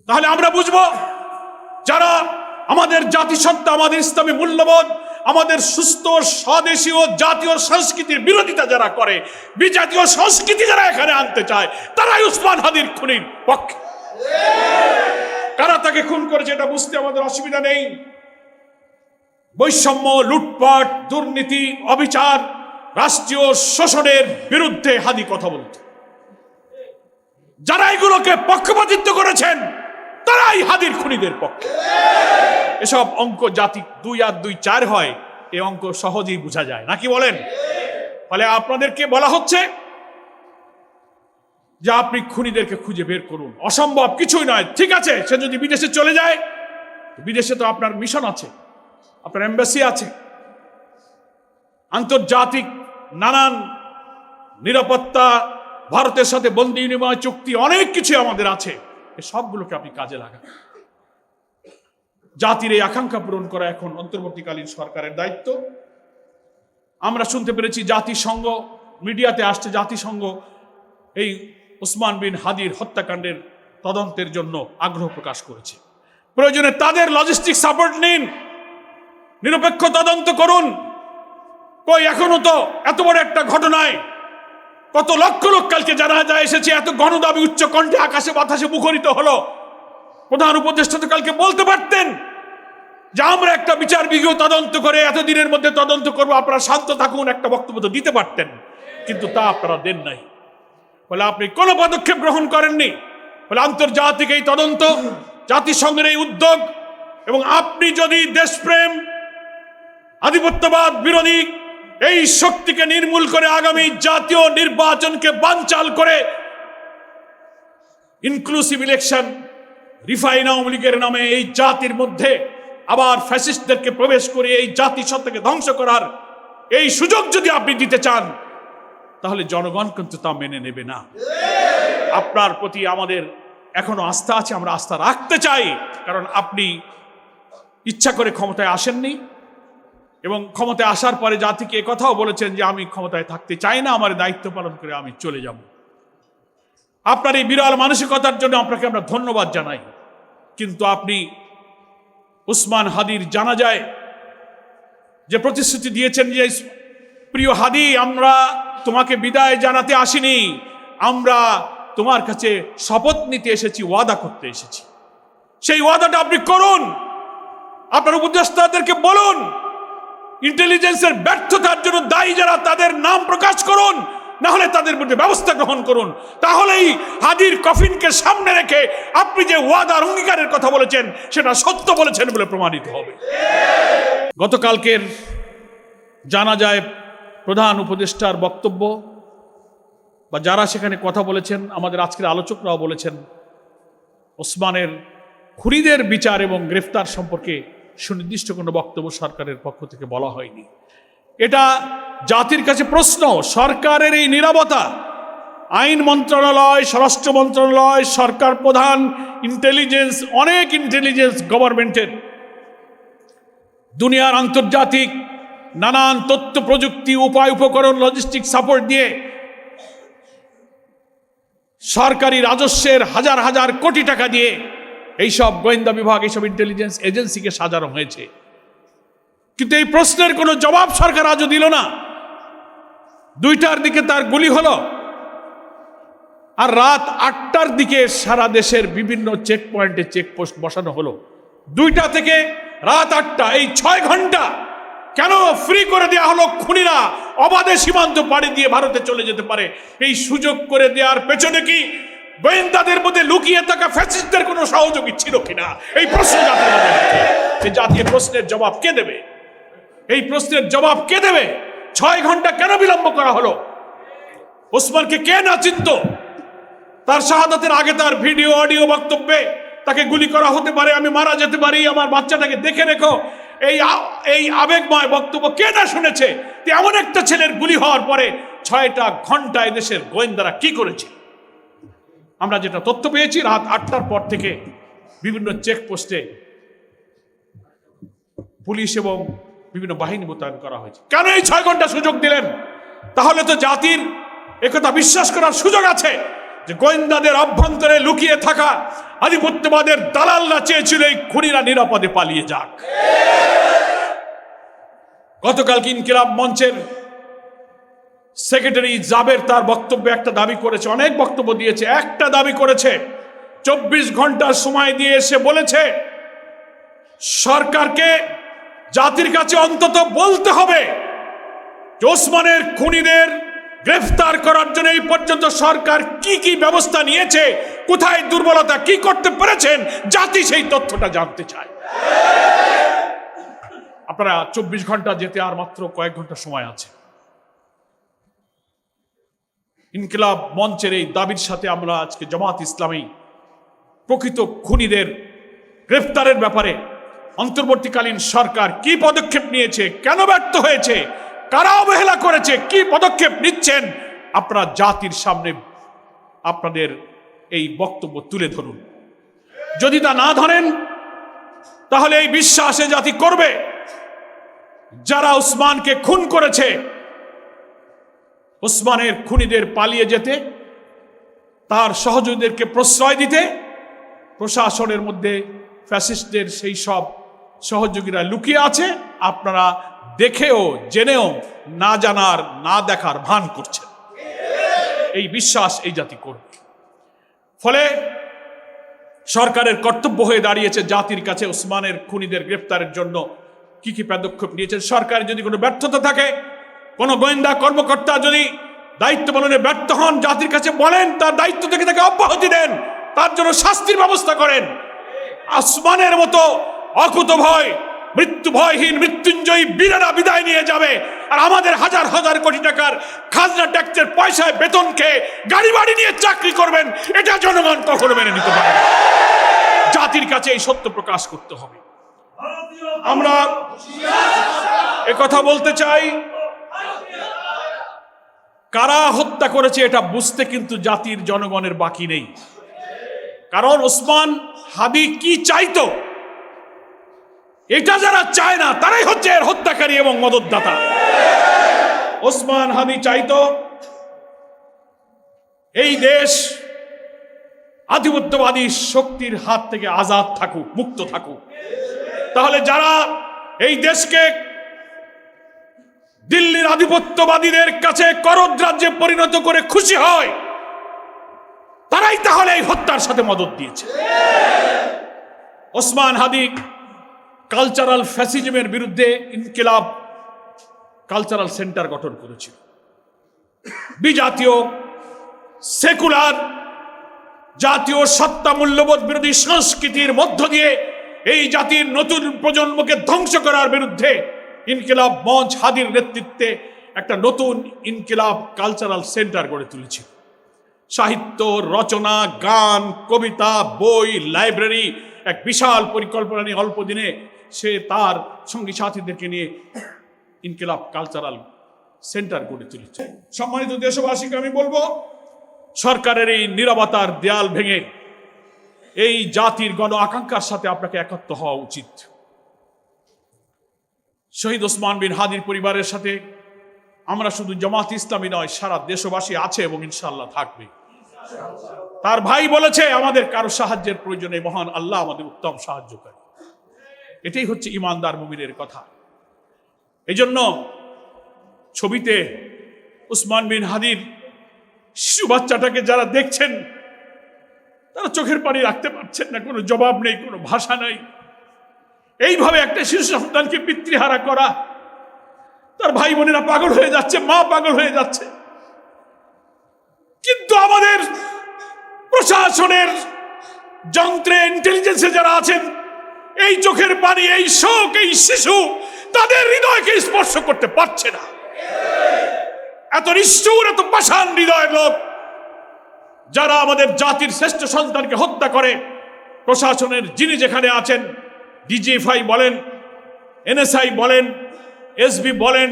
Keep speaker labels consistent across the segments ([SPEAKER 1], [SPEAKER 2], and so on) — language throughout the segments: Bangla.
[SPEAKER 1] তাহলে আমরা বুঝবো যারা আমাদের জাতিসত্তা, আমাদের ইসলামী মূল্যবোধ, আমাদের সুস্থ স্বদেশীয় জাতীয় সংস্কৃতির বিরোধিতা যারা করে, বিজাতীয় সংস্কৃতি যারা এখানে আনতে চায়, তারাই উসমান হাদির খুনির পক্ষে। কারা তাকে খুন করেছে এটা বুঝতে আমাদের অসুবিধা নেই। বৈষম্য, লুটপাট, দুর্নীতি, অবিচার, রাষ্ট্রীয় শোষণের বিরুদ্ধে হাদি কথা বলছে। যারা এগুলোকে পক্ষপাতিত্ব করেছেন তারাই হাদির খুনিদের পক্ষে। এসব অঙ্ক জাতি 2 আর 2 4 হয়, এই অঙ্ক সহজেই বোঝা যায় নাকি বলেন? ফলে আপনাদেরকে বলা হচ্ছে যে আপনি খুনিদেরকে খুঁজে বের করুন। অসম্ভব কিছুই নয়। ঠিক আছে, সে যদি বিদেশে চলে যায়, বিদেশে তো আপনার মিশন আছে, আপনার এম্বাসি আছে, আন্তর্জাতিক নানান নিরাপত্তা, ভারতের সাথে বন্দি বিনিময় চুক্তি, অনেক কিছু আমাদের আছে। এই সবগুলোকে আপনি কাজে লাগান। জাতির এই আকাঙ্ক্ষা পূরণ করা এখন অন্তর্বর্তীকালীন সরকারের দায়িত্ব। আমরা শুনতে পেরেছি জাতিসংঘ, মিডিয়াতে আসছে, জাতিসংঘ এই উসমান বিন হাদির হত্যাকাণ্ডের তদন্তের জন্য আগ্রহ প্রকাশ করেছে। প্রয়োজনে তাদের লজিস্টিক সাপোর্ট নিন, নিরপেক্ষ তদন্ত করুন। কই এখনো তো এত বড় একটা ঘটনায় কত লক্ষ লোক কালকে জানাজা এসেছে, এত গণদাবি উচ্চ কণ্ঠে আকাশে বাতাসে মুখরিত হলো। প্রধান উপদেষ্টা তো কালকে বলতে পারতেন যে আমরা একটা বিচার বিজ্ঞ তদন্ত করে এতদিনের মধ্যে তদন্ত করবো, আপনারা শান্ত থাকুন, একটা বক্তব্য তো দিতে পারতেন, কিন্তু তা আপনারা দেন নাই। বলে আপনি কোনো পদক্ষেপ গ্রহণ করেননি। বলে আন্তর্জাতিক এই তদন্ত, জাতিসংঘের এই উদ্যোগ, এবং আপনি যদি দেশপ্রেম, আধিপত্যবাদ বিরোধী এই শক্তিকে নির্মূল করে আগামী জাতীয় নির্বাচনকে বানচাল করে ইনক্লুসিভ ইলেকশন, রিফাইন আওয়ামী লীগের নামে এই জাতির মধ্যে আবার ফ্যাসিস্টদেরকে প্রবেশ করে এই জাতিসত্তাকে ধ্বংস করার এই সুযোগ যদি আপনি দিতে চান, তাহলে জনগণ কিন্তু তা মেনে নেবে না। আপনার প্রতি আমাদের এখনো আস্থা আছে, আমরা আস্থা রাখতে চাই, কারণ আপনি ইচ্ছা করে ক্ষমতায় আসেননি, এবং ক্ষমতায় আসার পরে জাতিকে একথাও বলেছেন যে আমি ক্ষমতায় থাকতে চাই না, আমার দায়িত্ব পালন করে আমি চলে যাব। আপনার এই বিরল মানসিকতার জন্য আপনাকে আমরা ধন্যবাদ জানাই। কিন্তু আপনি উসমান হাদির জানাজায় যে প্রতিশ্রুতি দিয়েছেন যে প্রিয় হাদি, আমরা তোমাকে বিদায় জানাতে আসিনি, আমরা তোমার কাছে শপথ নিতে এসেছি, ওয়াদা করতে এসেছি, সেই ওয়াদাটা আপনি করুন। আপনার উপদেষ্টাদেরকে বলুন, ইন্টেলিজেন্সের ব্যর্থতার জন্য দায়ী যারা তাদের নাম প্রকাশ করুন, না হলে তাদের মধ্যে ব্যবস্থা গ্রহণ করুন। তাহলেই হাদির কফিনকে সামনে রেখে আপনি যে ওয়াদার অঙ্গীকারের কথা বলেছেন সেটা সত্য বলেছেন বলে প্রমাণিত হবে। গতকালকের জানাজায় প্রধান উপদেষ্টার বক্তব্য বা যারা সেখানে কথা বলেছেন, আমাদের আজকের আলোচকরাও বলেছেন, ওসমানের খুনিদের বিচার এবং গ্রেফতার সম্পর্কে সুনির্দিষ্ট কোনো বক্তব্য সরকারের পক্ষ থেকে বলা হয়নি। এটা জাতির কাছে প্রশ্ন। সরকারের এই নীরবতা, আইন মন্ত্রণালয়, স্বরাষ্ট্র মন্ত্রণালয়, সরকার প্রধান, ইন্টেলিজেন্স, অনেক ইন্টেলিজেন্স গভর্নমেন্টের, দুনিয়ার আন্তর্জাতিক নানান তথ্য প্রযুক্তি, উপায় উপকরণ, লজিস্টিক সাপোর্ট দিয়ে সরকারি রাজস্বের হাজার হাজার কোটি টাকা দিয়ে এইসব গোয়েন্দা বিভাগ, এইসব ইন্টেলিজেন্স এজেন্সিকে সাজানো হয়েছে। কিন্তু এই প্রশ্নের কোনো জবাব সরকার আজও দিল না। 2টার দিকে তার গুলি হলো, আর রাত 8টার দিকে সারা দেশের বিভিন্ন চেক পয়েন্টে চেকপোস্ট বসানো হলো। 2টা থেকে রাত 8টা, এই 6 ঘন্টা কেন ফ্রি করে দেওয়া হলো? খুনিরা অবাধে সীমান্ত পাড়ি দিয়ে ভারতে চলে যেতে পারে। এই সুযোগ করে দেওয়ার পেছনে কি গোয়েন্দাদের মধ্যে লুকিয়ে থাকা ফ্যাসিস্টদের কোনো সহযোগী ছিল কিনা? এই প্রশ্ন জাতির মধ্যে আছে। সেই জাতীয় প্রশ্নের জবাব কে দেবে? এই প্রশ্নের জবাব কে দেবে? 6 ঘন্টা কেন বিলম্ব করা হলো? ওসমানকে কে না চিনত? তার শাহাদাতের আগে তার ভিডিও অডিও বক্তব্যে তাকে গুলি করা হতে পারে, আমি মারা যেতে পারি, আমার বাচ্চাটাকে দেখে রেখো, এই আবেগময় বক্তব্য কে না শুনেছে? এমন একটা ছেলের গুলি হওয়ার পরে 6টা ঘন্টা দেশের গোয়েন্দারা কি করেছে? আমরা যেটা তথ্য পেয়েছি, রাত 8টার পর থেকে বিভিন্ন চেকপোস্টে পুলিশ এবং বিভিন্ন বাহিনী মোতায়েন করা হয়েছে। কেন এই 6 ঘন্টা সুযোগ দিলেন? তাহলে তো জাতির একথা বিশ্বাস করার সুযোগ আছে যে গোয়েন্দাদের অভ্যন্তরে লুকিয়ে থাকা আধিপত্যবাদের দালালরা চেয়েছিল এই খুনিরা নিরাপদে পালিয়ে যাক। গতকালকে ইনকিলাব মঞ্চের সেক্রেটারি জাবের তার বক্তব্যে একটা দাবি করেছে, অনেক বক্তব্য দিয়েছে, একটা দাবি করেছে 24 ঘন্টার সময় দিয়ে এসে বলেছে সরকারকে জাতির কাছে অন্তত বলতে হবে যে ওসমানের খুনিদের গ্রেফতার করার জন্য এই পর্যন্ত সরকার কি কি ব্যবস্থা নিয়েছে, কোথায় দুর্বলতা, কি করতে পেরেছেন, জাতি সেই তথ্যটা জানতে চায়। আপনারা 24 ঘন্টা যেতে আর মাত্র কয়েক ঘন্টা সময় আছে। ইনকিলাব মঞ্চের এই দাবির সাথে আমরা আজকে জামাত ইসলামী প্রকৃত খুনিদের গ্রেফতারের ব্যাপারে অন্তর্বর্তীকালীন সরকার কি পদক্ষেপ নিয়েছে, কেন ব্যর্থ হয়েছে, কারা অবহেলা করেছে, কি পদক্ষেপ নিচ্ছেন, আপনারা জাতির সামনে আপনাদের এই বক্তব্য তুলে ধরুন। যদি তা না ধরেন তাহলে এই বিশ্বাসে জাতি করবে যারা ওসমানকে খুন করেছে, ওসমানের খুনিদের পালিয়ে যেতে, তার সহযোগীদেরকে প্রশ্রয় দিতে প্রশাসনের মধ্যে ফ্যাসিস্টদের সেই সব সহযোগীরা লুকিয়ে আছে। আপনারা দেখেও জেনেও না জানার না দেখার ভান করছেন। এই বিশ্বাস এই জাতি করবে। ফলে সরকারের কর্তব্য হয়ে দাঁড়িয়েছে জাতির কাছে ওসমানের খুনিদের গ্রেফতারের জন্য কি কি পদক্ষেপ নিয়েছেন। সরকার যদি কোনো ব্যর্থতা থাকে, কোনো গোয়েন্দা কর্মকর্তা যদি দায়িত্ব পালনে ব্যর্থ হন, জাতির কাছে বলেন, তার দায়িত্ব থেকে তাকে অব্যাহতি দেন, তার জন্য শাস্তির ব্যবস্থা করেন। ওসমানের মতো অকুত ভয়, মৃত্যু ভয়হীন মৃত্যুঞ্জয়ী বীরেরা বিদায় নিয়ে যাবে, আর আমাদের হাজার হাজার কোটি টাকার খাজনা ট্যাক্সের পয়সায় বেতন খেয়ে গাড়ি বাড়ি নিয়ে চাকরি করবেন, এটা জনগণ কখনো মেনে নিতে পারে না। জাতির কাছে এই সত্য প্রকাশ করতে হবে। আমরা একথা বলতে চাই, কারা হত্যা করেছে এটা বুঝতে কিন্তু জাতির জনগণের বাকি নেই। কারণ ওসমান হাদি কি চাইতো এটা যারা চায় না তারাই হচ্ছে এর হত্যাকারী এবং মদতদাতা। ওসমান হাদি চাইতো এই দেশ আধিপত্যবাদী শক্তির হাত থেকে আজাদ থাকুক, মুক্ত থাকুক। তাহলে যারা এই দেশকে দিল্লির আধিপত্যবাদীদের কাছে করদ্রাজ্যে পরিণত করে খুশি হয়, তারাই তাহলে এই হত্যার সাথে মদত দিয়েছে। ওসমান হাদি কালচারাল ফ্যাসিজমের বিরুদ্ধে ইনকিলাব কালচারাল সেন্টার গঠন করেছিল। বিজাতীয় সেকুলার জাতীয় সত্তা মূল্যবোধ বিরোধী সংস্কৃতির মধ্য দিয়ে এই জাতির নতুন প্রজন্মকে ধ্বংস করার বিরুদ্ধে ইনকিলাব মঞ্চ হাদির নেতৃত্বে একটা নতুন ইনকিলাব কালচারাল সেন্টার গড়ে তুলেছিল। সাহিত্য, রচনা, গান, কবিতা, বই, লাইব্রেরি, এক বিশাল পরিকল্পনা নিয়ে অল্প দিনে সে তার সঙ্গী সাথীদেরকে নিয়ে ইনকিলাব কালচারাল সেন্টার গড়ে তুলেছে। সম্মানিত দেশবাসীকে আমি বলবো, সরকারের এই নীরবতার দেয়াল ভেঙে এই জাতির গণ আকাঙ্ক্ষার সাথে আপনাকে একত্র হওয়া উচিত। শহীদ ওসমান বিন হাদির পরিবারের সাথে আমরা শুধু জামাত ইসলামী নয়, সারা দেশবাসী আছে এবং ইনশাআল্লাহ থাকবে। তার ভাই বলেছে আমাদের কারো সাহায্যের প্রয়োজনে মহান আল্লাহ আমাদের উত্তম সাহায্যকারী। এটাই হচ্ছে ইমানদার মুমিনের কথা। এই জন্য ছবিতে ওসমান বিন হাদির শিশু বাচ্চাটাকে যারা দেখছেন তারা চোখের পানি রাখতে পারছেন না, কোনো জবাব নেই, কোনো ভাষা নাই। এইভাবে একটা শিশু সন্তানকে পিতৃহারা করা, তার ভাই বোনেরা পাগল হয়ে যাচ্ছে, মা পাগল হয়ে যাচ্ছে। কিন্তু আমাদের প্রশাসনের যন্ত্রে, ইন্টেলিজেন্সে যারা আছেন, এই চোখের পানি, এই শোক, এই শিশু তাদের হৃদয়কে স্পর্শ করতে পারছে না। এত নিষ্ঠুর, এত পাষাণ হৃদয়ের লোক যারা আমাদের জাতির শ্রেষ্ঠ সন্তানকে হত্যা করে। প্রশাসনের যিনি যেখানে আছেন, ডিজিএফআই বলেন, এনএসআই বলেন, এসবি বলেন,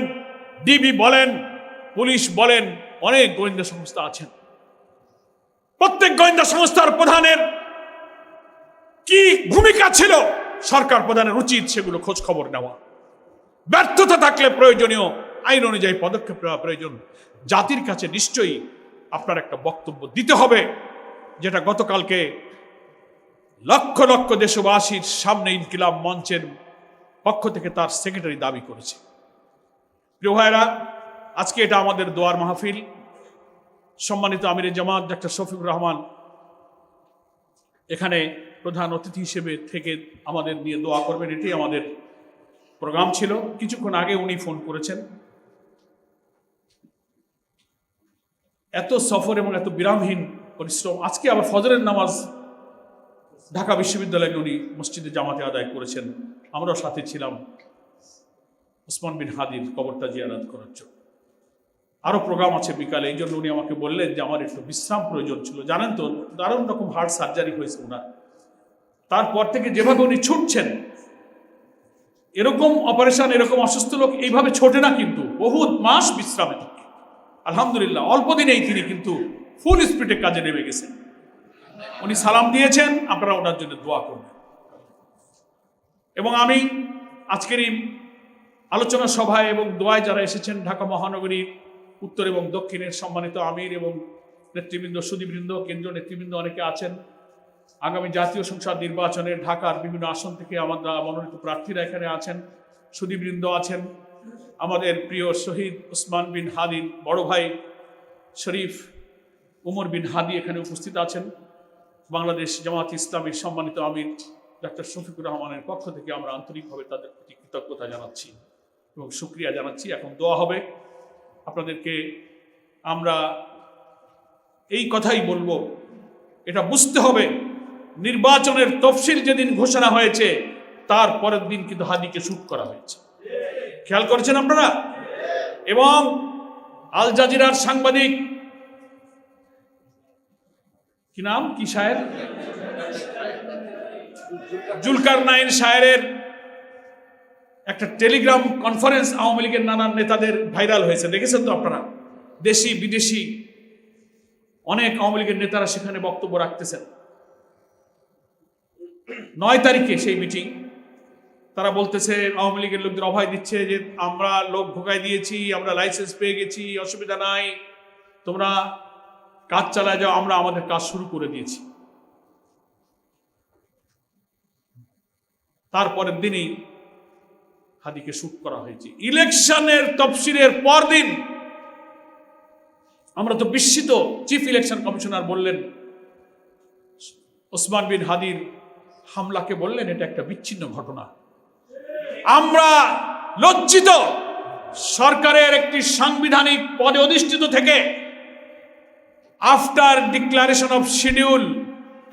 [SPEAKER 1] ডিবি বলেন, পুলিশ বলেন, অনেক গোয়েন্দা সংস্থা আছেন। প্রত্যেক গোয়েন্দা সংস্থার প্রধানের কি ভূমিকা ছিল, সরকার প্রধানের উচিত সেগুলো খোঁজ খবর নেওয়া। ব্যর্থতা থাকলে প্রয়োজনীয় আইন অনুযায়ী পদক্ষেপ নেওয়া প্রয়োজন। জাতির কাছে নিশ্চয়ই আপনার একটা বক্তব্য দিতে হবে। যেটা গতকালকে লক্ষ লক্ষ দেশবাসীর সামনে ইনকিলাব মঞ্চের পক্ষ থেকে তার সেক্রেটারি দাবি করেছে। প্রিয় ভাইরা, আজকে এটা আমাদের দোয়ার মাহফিল। সম্মানিত আমিরে জামাত ডক্টর শফিকুর রহমান এখানে প্রধান অতিথি হিসেবে থেকে আমাদের নিয়ে দোয়া করবেন, এটি আমাদের প্রোগ্রাম ছিল। কিছুক্ষণ আগে উনি ফোন করেছেন। এত সফর এবং এত বিরামহীন পরিশ্রম, আজকে আবার ফজরের নামাজ ঢাকা বিশ্ববিদ্যালয়ে উনি মসজিদে জামাতে আদায় করেছেন। আমরাও সাথে ছিলাম ওসমান বিন হাদির কবরটা জিয়ারত করার জন্য। আরও প্রোগ্রাম আছে বিকালে, এই জন্য উনি আমাকে বললেন যে আমার একটু বিশ্রাম প্রয়োজন ছিল। জানেন তো, দারুণ রকম হার্ট সার্জারি হয়েছে ওনার। তারপর থেকে যেভাবে উনি ছুটছেন, এরকম অপারেশন, এরকম অসুস্থ লোক এইভাবে ছোটে না, কিন্তু বহুত মাস বিশ্রামে থাকে। আলহামদুলিল্লাহ, অল্প দিনেই তিনি কিন্তু ফুল স্পিডে কাজে নেমে গেছেন। উনি সালাম দিয়েছেন, আপনারা ওনার জন্য দোয়া করবেন। এবং আমি আজকের এই আলোচনা সভায় এবং দোয়ায় যারা এসেছেন, ঢাকা মহানগরীর উত্তর এবং দক্ষিণের সম্মানিত আমির এবং নেতৃবৃন্দ, সুদীবৃন্দ, কেন্দ্রীয় নেতৃবৃন্দ অনেকে আছেন। আগামী জাতীয় সংসদ নির্বাচনে ঢাকার বিভিন্ন আসন থেকে আমাদের মনোনীত প্রার্থীরা এখানে আছেন, সুদীবৃন্দ আছেন। আমাদের প্রিয় শহীদ ওসমান বিন হাদির বড় ভাই শরীফ উমর বিন হাদি এখানে উপস্থিত আছেন। বাংলাদেশ জামাত ইসলামীর সম্মানিত আমির ডক্টর শফিকুর রহমানের পক্ষ থেকে আমরা আন্তরিকভাবে তাদের প্রতি কৃতজ্ঞতা জানাচ্ছি এবং শুকরিয়া জানাচ্ছি। এখন দোয়া হবে। আপনাদেরকে আমরা এই কথাই বলবো, এটা বুঝতে হবে, নির্বাচনের তফসিল যেদিন ঘোষণা হয়েছে তার পরের দিন কিন্তু হাদিকে শুট করা হয়েছে। খেয়াল করেছেন আপনারা? এবং আল জাজিরার সাংবাদিক, কি নাম, কি শায়ের, জুলকারনাইন শায়েরের একটা টেলিগ্রাম কনফারেন্স আওয়ামী লীগের নানান নেতাদের ভাইরাল হয়েছে, দেখেছেন তো আপনারা? দেশি বিদেশি অনেক আওয়ামী লীগের নেতারা সেখানে বক্তব্য রাখতেছেন। 9 তারিখে সেই মিটিং, তারা বলতেছে, আওয়ামী লীগের লোকদের অভয় দিচ্ছে যে আমরা লোক ঢোকাই দিয়েছি, আমরা লাইসেন্স পেয়ে গেছি, অসুবিধা নাই, তোমরা কাজ চালায় যাও, আমরা আমাদের কাজ শুরু করে দিয়েছি। তারপরের দিনই হাদিকে শুট করা হয়েছে। ইলেকশনের তফসিলের পর দিন আমরা তো বিস্মিত। চিফ ইলেকশন কমিশনার বললেন, ওসমান বিন হাদির হামলাকে বললেন এটা একটা বিচ্ছিন্ন ঘটনা। আমরা লজ্জিত, সরকারের একটি সাংবিধানিক পদে অধিষ্ঠিত থেকে আফটার ডিক্লারেশন অফ শিডিউল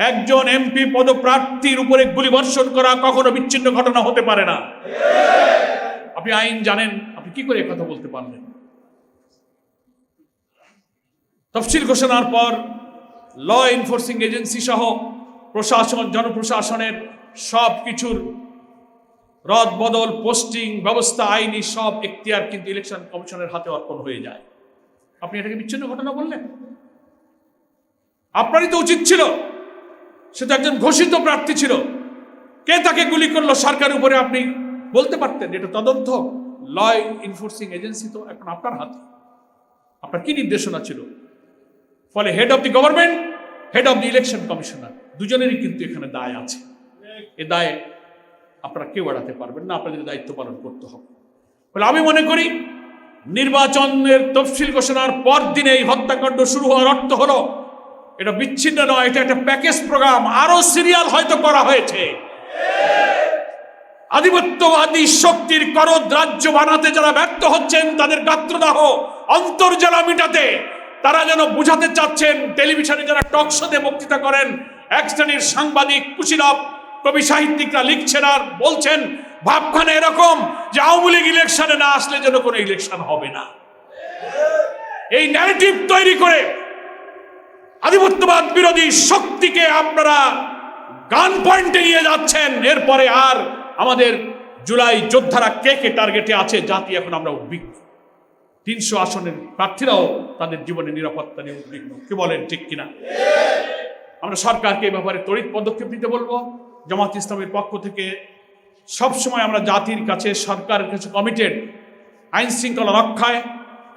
[SPEAKER 1] একজন এমপি পদপ্রার্থীর উপরে গুলিবর্ষণ করা কখনো বিচ্ছিন্ন ঘটনা হতে পারে না। আপনি আইন জানেন, আপনি কি করে কথা বলতে পারলেন? তফসিল ঘোষণার পর ল এনফোর্সিং এজেন্সি সহ প্রশাসন, জনপ্রশাসনের সব কিছুর রদ বদল, পোস্টিং ব্যবস্থা, আইনি সব এখতিয়ার কিন্তু ইলেকশন কমিশনের হাতে অর্পণ হয়ে যায়। আপনি এটাকে বিচ্ছিন্ন ঘটনা বললেন? আপনারই তো উচিত ছিল, সে তো একজন ঘোষিত প্রার্থী ছিল, কে তাকে গুলি করলো সরকারের উপরে আপনি বলতে পারতেন। এটা তদন্ত, ল এনফোর্সিং এজেন্সি তো এখন আপনার হাতে। আপনার কি নির্দেশনা ছিল? ফলে head of the government, head of the election commissioner, দুজনেরই কিন্তু এখানে দায় আছে। এ দায় আপনারা কেউ এড়াতে পারবেন না, আপনাদের দায়িত্ব পালন করতে হবে। ফলে আমি মনে করি নির্বাচনের তফসিল ঘোষণার পর দিনে এই হত্যাকাণ্ড শুরু হওয়ার অর্থ হলো এটা বিচ্ছিন্ন নয়, এটা একটা প্যাকেজ প্রোগ্রাম, আরো সিরিয়াল হয়তো করা হয়েছে। আধিপত্যবাদী শক্তির করদ রাজ্য বানাতে যারা ব্যর্থ হচ্ছেন, তাদের গাত্রদাহ অন্তর্জলা মিটাতে তারা যেন বুঝাতে চাচ্ছেন, টেলিভিশনে যারা টক শোতে বক্তৃতা করেন, এক শ্রেণীর সাংবাদিক, কুশীলব, কবি সাহিত্যিকরা লিখছেন আর বলছেন ভাবখানে এরকম যে আওয়ামী লীগ ইলেকশনে না আসলে যেন কোনো ইলেকশন হবে না। এই ন্যারেটিভ তৈরি করে আধিপত্যবাদ বিরোধী শক্তিকে আপনারা গান পয়েন্টে নিয়ে যাচ্ছেন। এরপরে আর আমাদের জুলাই যোদ্ধারা কে কে টার্গেটে আছে, জাতি এখন আমরা উদ্বিগ্ন। 300 আসনের প্রার্থীরাও তাদের জীবনের নিরাপত্তা নিয়ে উদ্বিগ্ন। কি বলেন, ঠিক কিনা? আমরা সরকারকে এই ব্যাপারে তড়িৎ পদক্ষেপ নিতে বলবো। জামাত ইসলামের পক্ষ থেকে সবসময় আমরা জাতির কাছে, সরকারের কাছে কমিটেড, আইন শৃঙ্খলা রক্ষায়,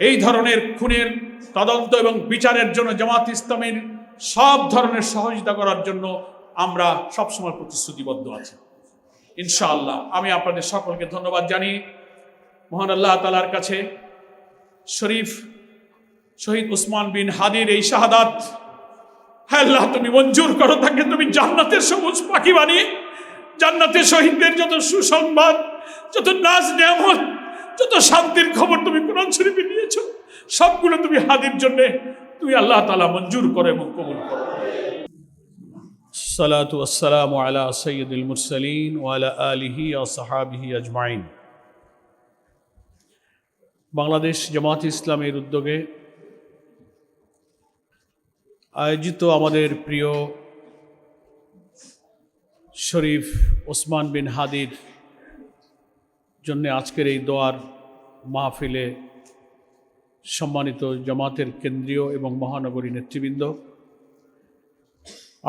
[SPEAKER 1] এই ধরনের খুনের তদন্ত এবং বিচারের জন্য জামাত ইসলামের সব ধরনের সহযোগিতা করার জন্য আমরা সবসময় প্রতিশ্রুতিবদ্ধ আছি ইনশাআল্লাহ। আমি আপনাদের সকলকে ধন্যবাদ জানিয়ে মহান আল্লাহ তাআলার কাছে শহীদ ওসমান বিন হাদির এই শাহাদাত, হ্যাঁ আল্লাহ তুমি মঞ্জুর করো তাকে, তুমি জান্নাতের সবুজ পাখি বানিয়ে জান্নাতের শহীদদের যত সুসংবাদ, যত নাজ নিয়ামত, যত শান্তির খবর তুমি কোরআন শরীফে নিয়েছো, সবগুলো তুমি হাদির জন্য তুমি আল্লাহ তাআলা মঞ্জুর করো এবং কবুল করো। সালাতু ওয়াসসালামু আলা সাইয়্যিদিল মুরসালিন ওয়া আলা আলিহি ওয়া সাহাবিহি আজমাইন। বাংলাদেশ জামাত ইসলামের উদ্যোগে আয়োজিত আমাদের প্রিয় শরীফ ওসমান বিন হাদির জন্য আজকের এই দোয়ার মাহফিলে সম্মানিত জামাতের কেন্দ্রীয় এবং মহানগরী নেতৃবৃন্দ,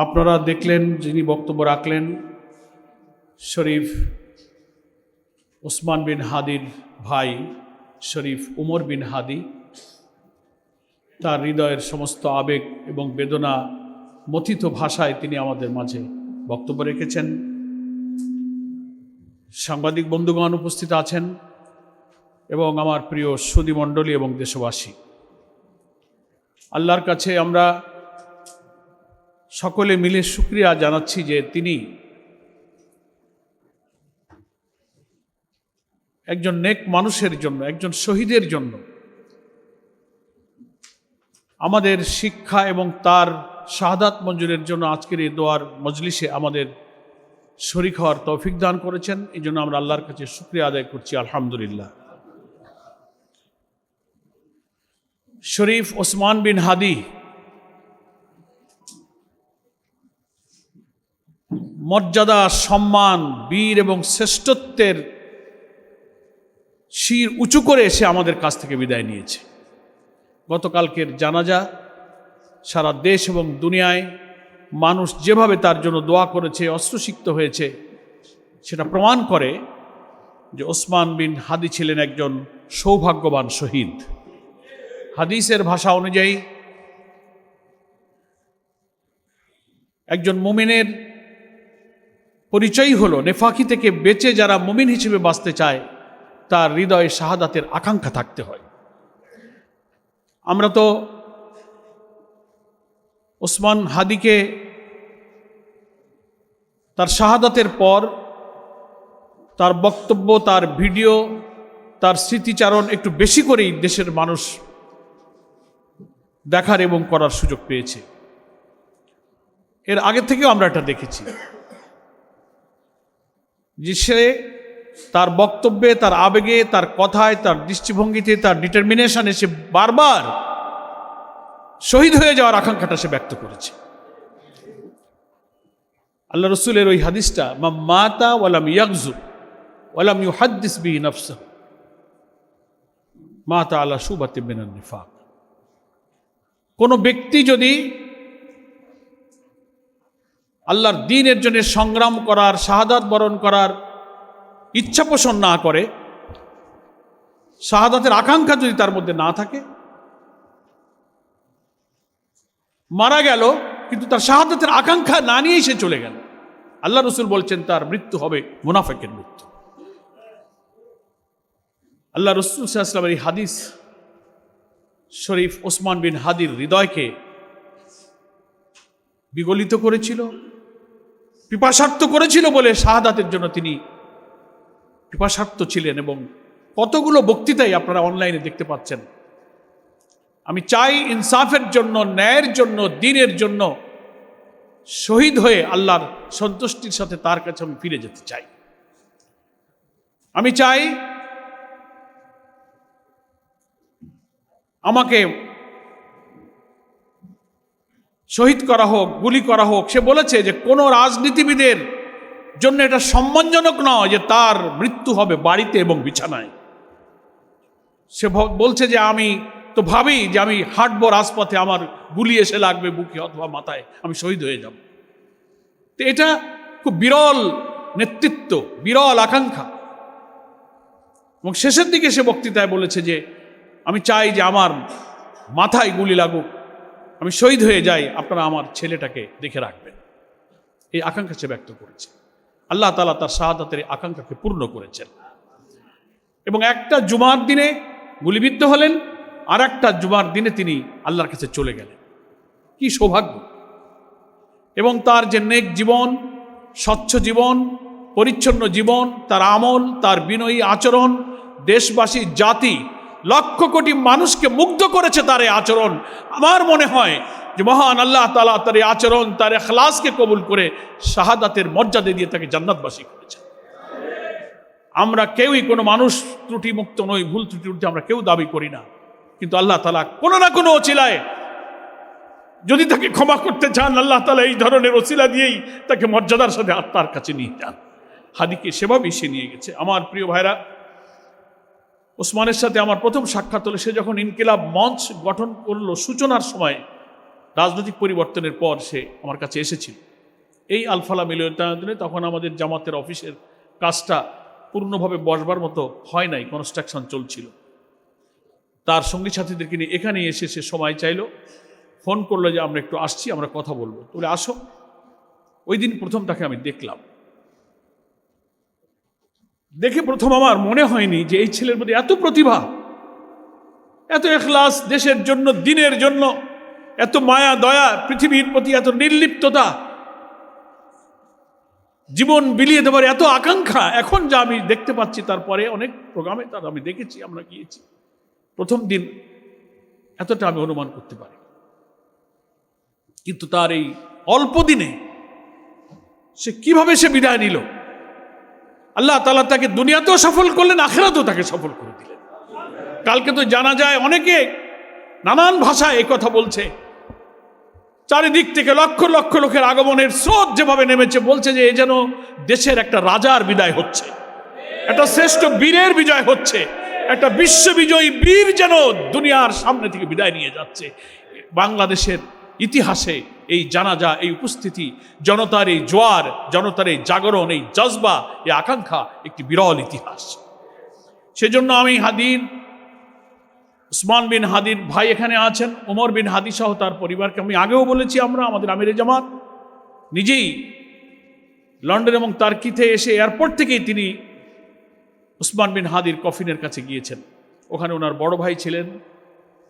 [SPEAKER 1] আপনারা দেখলেন যিনি বক্তব্য রাখলেন শরীফ ওসমান বিন হাদির ভাই শরীফ উমর বিন হাদি, তার হৃদয়ের সমস্ত আবেগ এবং বেদনা মথিত ভাষায় তিনি আমাদের মাঝে বক্তব্য রেখেছেন। সাংবাদিক বন্ধুগণ উপস্থিত আছেন এবং আমার প্রিয় সুধীমণ্ডলী এবং দেশবাসী, আল্লাহর কাছে আমরা সকলে মিলে শুকরিয়া জানাচ্ছি যে তিনি একজন নেক মানুষের জন্য, একজন শহীদের জন্য আমাদের শিক্ষা এবং তার শাহাদাত মঞ্জুরের জন্য আজকের এই দোয়ার মজলিসে আমাদের শরীক হওয়ার তৌফিক দান করেছেন। এই জন্য আমরা আল্লাহর কাছে শুকরিয়া আদায় করছি, আলহামদুলিল্লাহ। শরীফ ওসমান বিন হাদি মর্যাদা, সম্মান, বীর এবং শ্রেষ্ঠত্বের শির উঁচু করে এসে আমাদের কাছ থেকে বিদায় নিয়েছে। গতকালকের জানাজা সারা দেশ এবং দুনিয়ায় মানুষ যেভাবে তার জন্য দোয়া করেছে, অশ্রুসিক্ত হয়েছে, সেটা প্রমাণ করে যে ওসমান বিন হাদি ছিলেন একজন সৌভাগ্যবান শহীদ। হাদিসের ভাষা অনুযায়ী একজন মুমিনের পরিচয় হলো নেফাকি থেকে বেঁচে যারা মুমিন হিসেবে বাঁচতে চায় তার হৃদয়ে শাহাদাতের আকাঙ্ক্ষা থাকতে হয়। আমরা তো ওসমান হাদিকে তার শাহাদাতের পর তার বক্তব্য, তার ভিডিও, তার স্মৃতিচারণ একটু বেশি করেই দেশের মানুষ দেখার এবং করার সুযোগ পেয়েছে। এর আগে থেকেও আমরা এটা দেখেছি যে সে তার বক্তব্যে, তার আবেগে, তার কথায়, তার দৃষ্টিভঙ্গিতে, তার ডিটারমিনেশনে সে বারবার শহীদ হয়ে যাওয়ার আকাঙ্ক্ষাটা সে ব্যক্ত করেছে। আল্লাহ রসুলের ওই হাদিসটা, মা মাতা ওয়ালাম ইয়াগজু ওয়ালাম ইউহাদ্দিস বিহি নাফসাহু মাতা আলা শুবাতিন মিনান নিফাক। কোন ব্যক্তি যদি আল্লাহর দ্বীনের জন্য সংগ্রাম করার, শাহাদাত বরণ করার ইচ্ছা পোষণ না করে, শাহাদাতের আকাঙ্ক্ষা যদি তার মধ্যে না থাকে, মারা গেল কিন্তু তার শাহাদাতের আকাঙ্ক্ষা না নিয়েই সে চলে গেল, আল্লাহ রসুল বলছেন তার মৃত্যু হবে মুনাফিকের মৃত্যু। আল্লাহ রসুল সাল্লাল্লাহু আলাইহি ওয়াসাল্লামের এই হাদিস শরীফ ওসমান বিন হাদির হৃদয়কে বিগলিত করেছিল, পিপাসার্থ করেছিল বলে শাহাদাতের জন্য তিনি পিপাসার্থ ছিলেন। এবং কতগুলো বক্তৃতাই আপনারা অনলাইনে দেখতে পাচ্ছেন। আমি চাই ইনসাফের জন্য, ন্যায়ের জন্য, দ্বীনের জন্য শহীদ হয়ে আল্লাহর সন্তুষ্টির সাথে তার কাছে আমি ফিরে যেতে চাই। আমি চাই আমাকে শহীদ করা হোক, গুলি করা হোক। সে বলেছে যে কোনো রাজনীতিবিদের জন্য এটা সম্মানজনক নয় যে তার মৃত্যু হবে বাড়িতে এবং বিছানায়। সে বলছে যে আমি তো ভাবি যে আমি হাঁটবো রাজপথে, আমার গুলি এসে লাগবে বুকে অথবা মাথায়, আমি শহীদ হয়ে যাব। তো এটা খুব বিরল নেতৃত্ব, বিরল আকাঙ্ক্ষা। এবং শেষের দিকে সে বক্তৃতায় বলেছে যে আমি চাই যে আমার মাথায় গুলি লাগুক, আমি শহীদ হয়ে যাই, আপনারা আমার ছেলেটাকে দেখে রাখবেন। এই আকাঙ্ক্ষা সে ব্যক্ত করেছে। আল্লাহ তাআলা তার শাহাদাতের আকাঙ্ক্ষাকে পূর্ণ করেছেন। এবং একটা জুমার দিনে গুলিবিদ্ধ হলেন, আর একটা জুমার দিনে তিনি আল্লাহর কাছে চলে গেলেন। কি সৌভাগ্য! এবং তার যে নেক জীবন, স্বচ্ছ জীবন, পরিচ্ছন্ন জীবন, তার আমল, তার বিনয়ী আচরণ, দেশবাসী, জাতি, লক্ষ কোটি মানুষকে মুগ্ধ করেছে তার এই আচরণ। আমার মনে হয় যে মহান আল্লাহ তাআলা তার এই আচরণ, তার ইখলাসকে কবুল করে শাহাদাতের মর্যাদা দিয়ে তাকে জান্নাতবাসী করেছে। আমরা কেউই কোনো মানুষ ত্রুটিমুক্ত নই, ভুল ত্রুটি আমরা কেউ দাবি করি না, কিন্তু আল্লাহ তাআলা কোনো না কোনো ওসিলায় যদি তাকে ক্ষমা করতে চান, আল্লাহ তাআলা এই ধরনের ওসিলা দিয়েই তাকে মর্যাদার সাথে আত্মার কাছে নিয়ে যান। হাদিকে সেভাবেই সে নিয়ে গেছে। আমার প্রিয় ভাইরা, ওসমানের সাথে আমার প্রথম সাক্ষাৎ হলো সে যখন ইনকিলাব মঞ্চ গঠন করলো সূচনার সময়, রাজনৈতিক পরিবর্তনের পর সে আমার কাছে এসেছিল। এই আলফালা মিলনায়তনে তখন আমাদের জামাতের অফিসের কাজটা পূর্ণভাবে বসবার মতো হয় নাই, কনস্ট্রাকশন চলছিল। তার সঙ্গী সাথীদেরকে নিয়ে এখানে এসে সে সময় চাইলো, ফোন করলো যে আমরা একটু আসছি, আমরা কথা বলবো। বলে আসো। ওই দিন প্রথম তাকে আমি দেখলাম। দেখে প্রথম আমার মনে হয়নি যে এই ছেলের মধ্যে এত প্রতিভা, এত ইখলাস, দেশের জন্য, দিনের জন্য এত মায়া দয়া, পৃথিবীর প্রতি এত নির্লিপ্ততা, জীবন বিলিয়ে দেবার এত আকাঙ্ক্ষা। এখন যা আমি দেখতে পাচ্ছি, তারপরে অনেক প্রোগ্রামে তার আমি দেখেছি, আমরা গিয়েছি, প্রথম দিন এতটা আমি অনুমান করতে পারি। কিন্তু তার এই অল্প দিনে সে কিভাবে সে বিদায় নিল, আল্লাহ তাআলা তাকে দুনিয়াতেও সফল করলেন, আখিরাতেও তাকে সফল করে দিলেন। কালকে তো জানা যায় অনেকে নানান ভাষায় এই কথা বলছে, চারিদিক থেকে লক্ষ লক্ষ লোকের আগমনের স্রোত যেভাবে নেমেছে, বলছে যে এ যেন দেশের একটা রাজার বিদায় হচ্ছে, একটা শ্রেষ্ঠ বীরের বিজয় হচ্ছে, একটা বিশ্ববিজয়ী বীর যেন দুনিয়ার সামনে থেকে বিদায় নিয়ে যাচ্ছে। বাংলাদেশের ইতিহাসে এই জানাজা, এই উপস্থিতি, জনতার এই জোয়ার, জনতার এই জাগরণ, এই জজবা, এই আকাঙ্ক্ষা একটি বিরল ইতিহাস। সেজন্য আমি হাদির, উসমান বিন হাদির ভাই এখানে আছেন, ওমর বিন হাদি সহ তার পরিবারকে আমি আগেও বলেছি, আমরা আমাদের আমিরে জামাত নিজেই লন্ডন এবং তার্কিতে এসে এয়ারপোর্ট থেকেই তিনি উসমান বিন হাদির কফিনের কাছে গিয়েছেন। ওখানে ওনার বড় ভাই ছিলেন,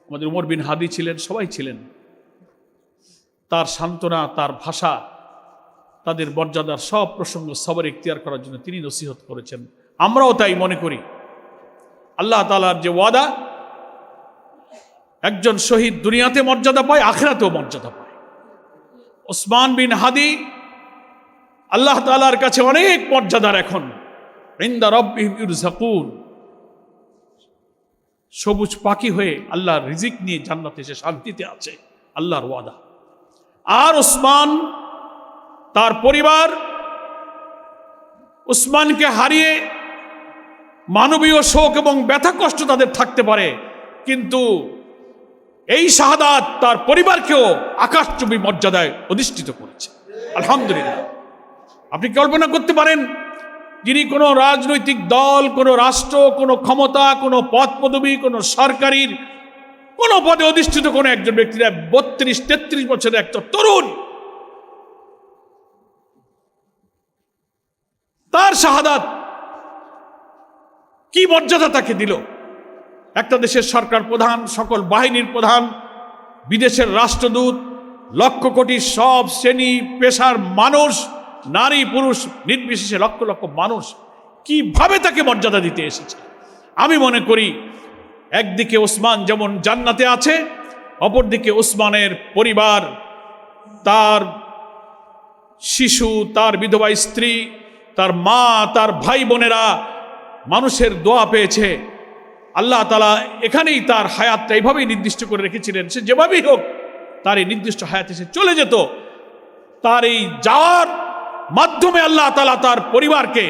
[SPEAKER 1] আমাদের ওমর বিন হাদি ছিলেন, সবাই ছিলেন। তার সান্ত্বনা, তার ভাষা, তাদের মর্যাদার সব প্রসঙ্গ সবর ইখতিয়ার করার জন্য তিনি নসিহত করেছেন। আমরাও তাই মনে করি। আল্লাহ তাআলার যে ওয়াদা, একজন শহীদ দুনিয়াতে মর্যাদা পায়, আখিরাতেও মর্যাদা পায়। ওসমান বিন হাদি আল্লাহ তাআলার কাছে অনেক মর্যাদার। এখন ইনদা রাব্বিহিম ইরযাকুন, সবুজ পাখি হয়ে আল্লাহর রিজিক নিয়ে জান্নাতে এসে শান্তিতে আছে, আল্লাহর ওয়াদা। আর ওসমান, তার পরিবার ওসমানকে হারিয়ে মানবীয় শোক এবং ব্যথা কষ্ট তাদের থাকতে পারে, কিন্তু এই শাহাদাত তার পরিবারকেও আকাশচুম্বী মর্যাদায় অধিষ্ঠিত করেছে। আলহামদুলিল্লাহ। আপনি কল্পনা করতে পারেন, যিনি কোনো রাজনৈতিক দল, কোনো রাষ্ট্র, কোনো ক্ষমতা, কোনো পদ পদবী, কোনো সরকারির কোনো পদে অধিষ্ঠিত কোনো একজন ব্যক্তিরা 32-33 বছরের একটা তরুণ, তার শাহাদাত কি মর্যাদা তাকে দিল। একটা দেশের সরকার প্রধান, সকল বাহিনীর প্রধান, বিদেশের রাষ্ট্রদূত, লক্ষ কোটি সব শ্রেণী পেশার মানুষ, নারী পুরুষ নির্বিশেষে লক্ষ লক্ষ মানুষ কিভাবে তাকে মর্যাদা দিতে এসেছে। আমি মনে করি একদিকে ওসমান যেমন জান্নাতে আছে, অপরদিকে ওসমানের পরিবার, তার শিশু, তার বিধবা স্ত্রী, তার মা, তার ভাই বোনেরা মানুষের দোয়া পেয়েছে। আল্লাহ তাআলা এখানেই তার হায়াতটা এইভাবেই নির্দিষ্ট করে রেখেছিলেন। সে যেভাবেই হোক তার এই নির্দিষ্ট হায়াতে সে চলে যেত। তার এই যাওয়ার মাধ্যমে আল্লাহ তাআলা তার পরিবারকে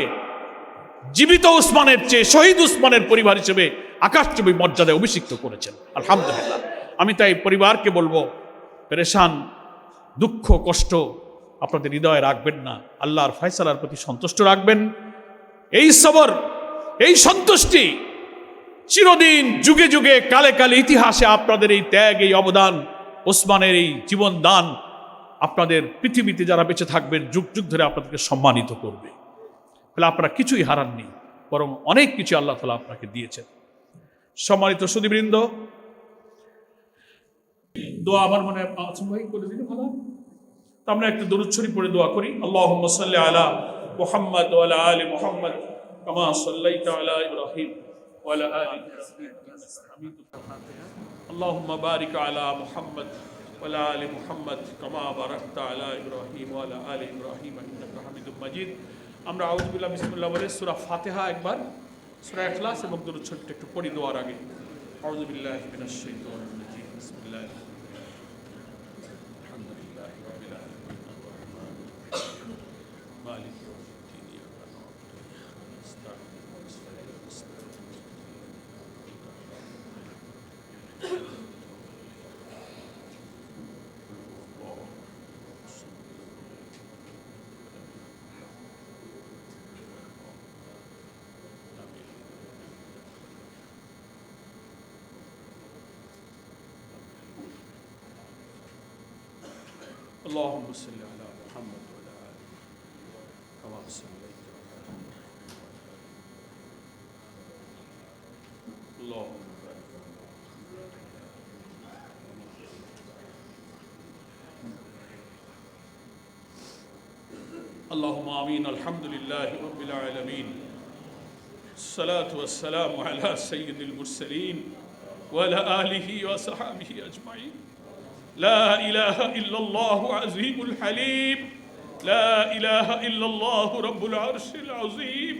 [SPEAKER 1] জীবিত উসমানের চেয়ে শহীদ উসমানের পরিবার হিসেবে আকাশচুম্বী মর্যাদায় অভিষিক্ত করেছেন। আলহামদুলিল্লাহ। আমি তাই পরিবারকে বলবো, পেরেশান, দুঃখ, কষ্ট আপনাদের হৃদয়ে রাখবেন না, আল্লাহর ফয়সালার প্রতি সন্তুষ্ট রাখবেন। এই সবর, এই সন্তুষ্টি চিরদিন, যুগে যুগে, কালে কালে ইতিহাসে আপনাদের এই ত্যাগ, এই অবদান ওসমানের এই জীবন দান আপনাদের পৃথিবীতে যারা বেঁচে থাকবেন যুগ যুগ ধরে আপনাদেরকে সম্মানিত করবে। তাহলে আপনারা কিছুই হারাননি, বরং অনেক কিছু আল্লাহ তাআলা আপনাকে দিয়েছেন। সম্মানিত সুধীবৃন্দ, দোয়া আমার মনে ভাই করে দিলে ভালো। তো আমরা একটা দরুদ শরীফ পড়ে দোয়া করি। আল্লাহুম্মা সাল্লি আলা মুহাম্মদ ওয়া আলা আলি মুহাম্মদ কামা সাল্লাইতা আলা ইব্রাহিম ওয়া আলা আলি ইব্রাহিম। আল্লাহুম্মা বারিক আলা মুহাম্মদ ওয়া আলা আলি মুহাম্মদ কামা বারাকতা আলা ইব্রাহিম ওয়া আলা আলি ইব্রাহিম ইন্নাকা হামিদুম মাজিদ। আমরা আউযু বিল্লাহি বিসমিল্লাহ বলে সূরা ফাতিহা একবার, সূরা ইখলাস এবং দরুদ শরীফটা একটু পড়ি দোয়ার আগে। আউযু বিল্লাহি মিনাশ শাইতানির রাজিম। বিসমিল্লাহির اللهم صل على محمد وعلى آله كما صليت على اللهم بارك اللهم آمين. الحمد لله رب العالمين، الصلاة والسلام على سيد المرسلين وعلى آله وصحبه أجمعين. لا إله إلا الله عظيم الحليم، لا إله إلا الله رب العرش العظيم،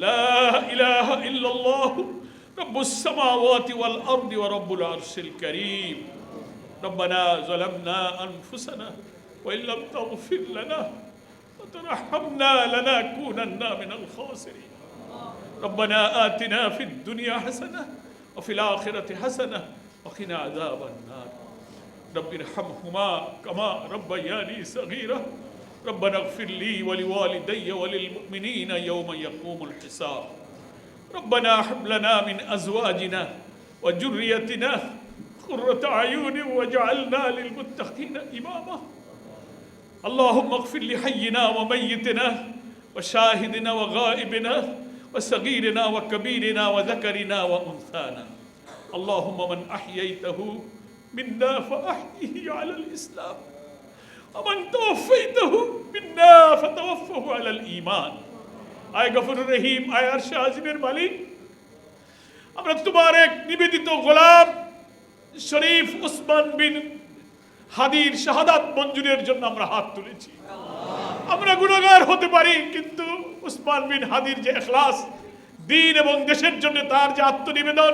[SPEAKER 1] لا إله إلا الله رب السماوات والأرض ورب العرش الكريم. ربنا ظلمنا أنفسنا وإن لم تغفر لنا وترحمنا لنكونن من الخاسرين. ربنا آتنا في الدنيا حسنة وفي الآخرة حسنة وقنا عذاب النار. رب ارحمهما كما ربياني صغيرا. ربنا اغفر لي ولوالدي وللمؤمنين يوم يقوم الحساب. ربنا هب لنا من أزواجنا وذريتنا قرة أعين واجعلنا للمتقين إماما. اللهم اغفر لحينا وميتنا وشاهدنا وغائبنا وصغيرنا وكبيرنا وذكرنا وأنثانا. اللهم من أحييته منا فأحيه على الإسلام ومن توفيته منا فتوفه على الإيمان. আয় গফুরুর রহিম, আয় আরশে আজিমের মালিক, আমরা তোমার এক নিবেদিত গোলাম শরীফ ওসমান বিন হাদির শাহাদাত মঞ্জুরের জন্য আমরা হাত তুলেছি। আমরা গুনাহগার হতে পারি, কিন্তু ওসমান বিন হাদির যে ইখলাস, দ্বীন এবং দেশের জন্য তার যে আত্মনিবেদন,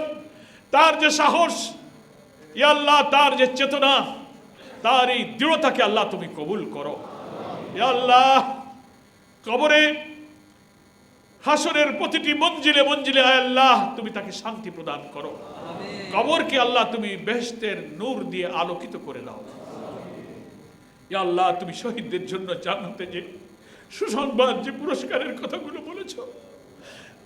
[SPEAKER 1] তার যে সাহস, ইয়া আল্লাহ তার যে চেতনা, তার এই দৃঢ়তাকে আল্লাহ তুমি কবুল করো। ইয়া আল্লাহ কবরে হাসরের প্রতিটি মঞ্জিলে মঞ্জিলে আয় আল্লাহ তুমি তাকে শান্তি প্রদান করো। কবরকে আল্লাহ তুমি বেহেশতের নূর দিয়ে আলোকিত করে দাও। ইয়া আল্লাহ তুমি শহীদদের জন্য জান্নাতে যে সুসংবাদ, যে পুরস্কারের কথাগুলো বলেছো,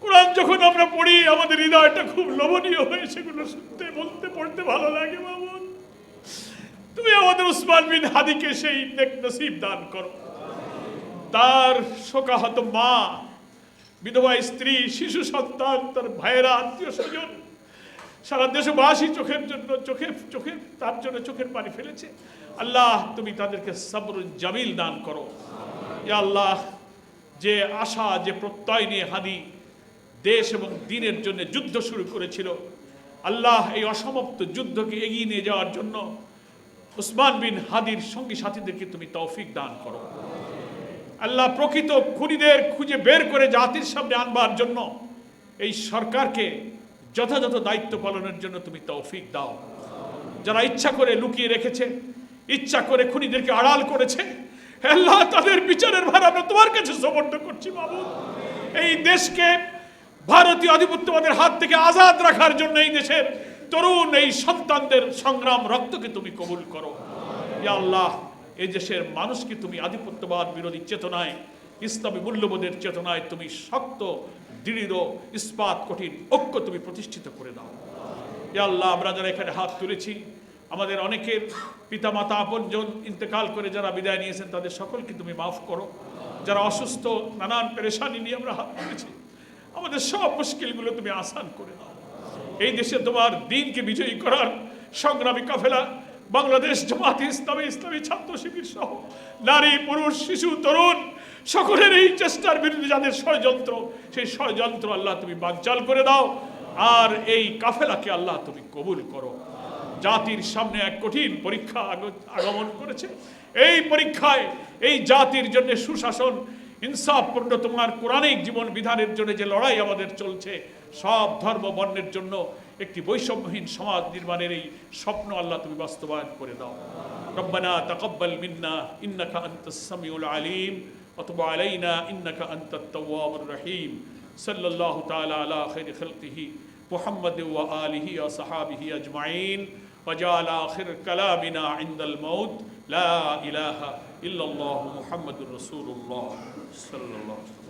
[SPEAKER 1] কোরআন যখন আমরা পড়ি আমাদের হৃদয়টা খুব লোভনীয় হয়ে সেগুলো শুনতে, বলতে, পড়তে ভালো লাগে। মামুন তুমি আমাদের ওসমান বিন হাদিকে সেই নেক নসিব দান করো। তার শোকাহত মা, বিধবা স্ত্রী, শিশু সন্তান, তার ভাইয়েরা, আত্মীয় স্বজন, সারা দেশবাসী চোখের জন্য চোখে তার জন্য চোখের পানি ফেলেছে। আল্লাহ তুমি তাদেরকে সবর জামিল দান করো। ইয়া আল্লাহ যে আশা, যে প্রত্যয় নিয়ে হাদি দেশ এবং দ্বীনের জন্য যুদ্ধ শুরু করেছিল, আল্লাহ এই অসমাপ্ত যুদ্ধকে এগিয়ে নিয়ে যাওয়ার জন্য ওসমান বিন হাদির সঙ্গী সাথীদেরকে তুমি তৌফিক দান করো। আল্লাহ প্রকৃত খুনিদের খুঁজে বের করে জাতির সামনে আনবার জন্য এই সরকারকে যথাযথ দায়িত্ব পালনের জন্য তুমি তৌফিক দাও। যারা ইচ্ছা করে লুকিয়ে রেখেছে, ইচ্ছা করে খুনিদেরকে আড়াল করেছে, আল্লাহ তাদের বিচারের ভার আমরা তোমার কাছে সমর্থ করছি। মাবুদ এই দেশকে ভারতীয় আধিপত্যবাদের হাত থেকে আজাদ রাখার জন্য এই দেশের তরুণ এই সন্তানদের সংগ্রাম রক্তকে তুমি কবুল করো। ইয়া আল্লাহ এই দেশের মানুষকে তুমি আধিপত্যবাদ বিরোধী চেতনায়, ইসলামী মূল্যবোধের চেতনায় তুমি শক্ত, দৃঢ়, ইস্পাত কঠিন ঐক্য তুমি প্রতিষ্ঠিত করে দাও। ইয়া আল্লাহ আমরা যারা এখানে হাত তুলেছি আমাদের অনেকের পিতামাতা আপনজন ইন্তেকাল করে যারা বিদায় নিয়েছেন তাদের সকলকে তুমি মাফ করো। যারা অসুস্থ, নানান পেরেশানি নিয়ে আমরা হাত তুলেছি, আমাদের সব মুশকিলগুলো তুমি আসান করে দাও। এই দেশে তোমার দ্বীনকে বিজয়ী করার সংগ্রামী কাফেলা বাংলাদেশ জামাত ইসলামী, ইসলামী ছাত্র শিবির সহ নারী, পুরুষ, শিশু, তরুণ সকলের এই চেষ্টার বিরুদ্ধে যাদের ষড়যন্ত্র, সেই ষড়যন্ত্র আল্লাহ তুমি বানচাল করে দাও। আর এই কাফেলাকে আল্লাহ তুমি কবুল করো। জাতির সামনে এক কঠিন পরীক্ষা আগমন করেছে। এই পরীক্ষায় এই জাতির জন্য সুশাসন, ইনসাফপূর্ণ তোমার কোরআনিক জীবন বিধানের জন্য যে লড়াই আমাদের চলছে, সব ধর্ম বর্ণের জন্য একটি বৈষম্যহীন সমাজ নির্মাণের এই স্বপ্ন আল্লাহ তুমি বাস্তবায়ন করে দাও। রব্বানা তাকাব্বাল মিন্না ইন্নাকা আনতাস সামিউল আলিম ওয়া তুব আলাইনা ইন্নাকা আনতাত তাওয়াবুর রহিম। সাল্লাল্লাহু তাআলা আলা খাইরি খালকিহি মুহাম্মাদ ওয়া আলিহি ওয়া সাহাবিহি আজমাইন। وجعل آخر كلامنا عند الموت لا إله إلا الله محمد رسول الله صلى الله عليه وسلم.